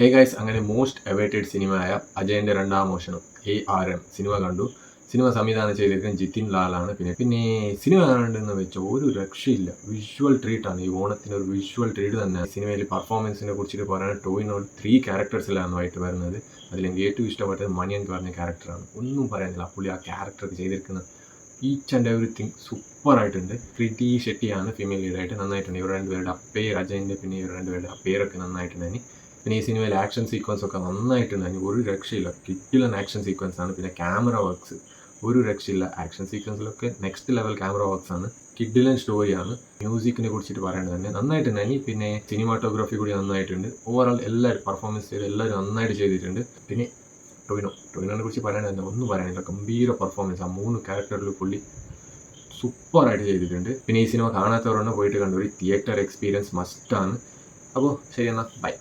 Hey guys, അങ്ങനെ most awaited സിനിമയായ അജയൻ്റെ രണ്ടാം മോഷണം ARM സിനിമ കണ്ടു. സിനിമ സംവിധാനം ചെയ്തിരിക്കുന്നത് ജിതിൻ ലാലാണ്. പിന്നെ സിനിമ കാണേണ്ടതെന്ന് വെച്ചാൽ ഒരു രക്ഷയില്ല. വിഷ്വൽ ട്രീറ്റാണ്. ഈ ഓണത്തിന് ഒരു വിഷ്വൽ ട്രീറ്റ് തന്നെ. സിനിമയിൽ പെർഫോമൻസിനെ കുറിച്ചിട്ട് പറയാൻ ടോവിനോ 3 ക്യാരക്ടേഴ്സിലാണ് ആയിട്ട് വരുന്നത്. അതിലെനിക്ക് ഏറ്റവും ഇഷ്ടപ്പെട്ടത് മണി എന്ന് പറഞ്ഞ ക്യാരക്ടറാണ്. ഒന്നും പറയാനില്ല. പുള്ളി ആ ക്യാരക്ടർക്ക് ചെയ്തിരിക്കുന്ന ഈച്ച് ആൻഡ് എവറിത്തിങ് സൂപ്പറായിട്ടുണ്ട്. പ്രീതി ഷെട്ടിയാണ് ഫീമെയിൽ ലീഡായിട്ട് നന്നായിട്ടുണ്ട്. ഇവർ രണ്ടുപേരുടെ പേര് അജയൻ്റെ, പിന്നെ ഇവർ രണ്ടുപേരുടെ പേരൊക്കെ നന്നായിട്ടുണ്ടായി. പിന്നെ ഈ സിനിമയിൽ ആക്ഷൻ സീക്വൻസ് ഒക്കെ നന്നായിട്ടുണ്ടായി. ഒരു രക്ഷയില്ല. കിഡിലൻ ആക്ഷൻ സീക്വൻസ് ആണ്. പിന്നെ ക്യാമറ വർക്ക്സ് ഒരു രക്ഷയില്ല. ആക്ഷൻ സീക്വൻസിലൊക്കെ നെക്സ്റ്റ് ലെവൽ ക്യാമറ വർക്ക്സ് ആണ്. കിഡിലൻ സ്റ്റോറിയാണ്. മ്യൂസിക്കിനെ കുറിച്ചിട്ട് പറയേണ്ടത് തന്നെ നന്നായിട്ടുണ്ടായി. പിന്നെ സിനിമാറ്റോഗ്രാഫി കൂടി നന്നായിട്ടുണ്ട്. ഓവറോൾ എല്ലാവരും പെർഫോമൻസ് ചെയ്ത് എല്ലാവരും നന്നായിട്ട് ചെയ്തിട്ടുണ്ട്. പിന്നെ ടൊവിനോനെ കുറിച്ച് പറയാൻ തന്നെ ഒന്നും പറയാനില്ല. ഗംഭീര പെർഫോമൻസ്. ആ 3 ക്യാരക്ടറിൽ പുള്ളി സൂപ്പറായിട്ട് ചെയ്തിട്ടുണ്ട്. പിന്നെ ഈ സിനിമ കാണാത്തവരൊന്നും പോയിട്ട് കണ്ടു. ഒരു തിയേറ്റർ എക്സ്പീരിയൻസ് മസ്റ്റാണ്. അപ്പോൾ ശരി എന്നാൽ ബൈ.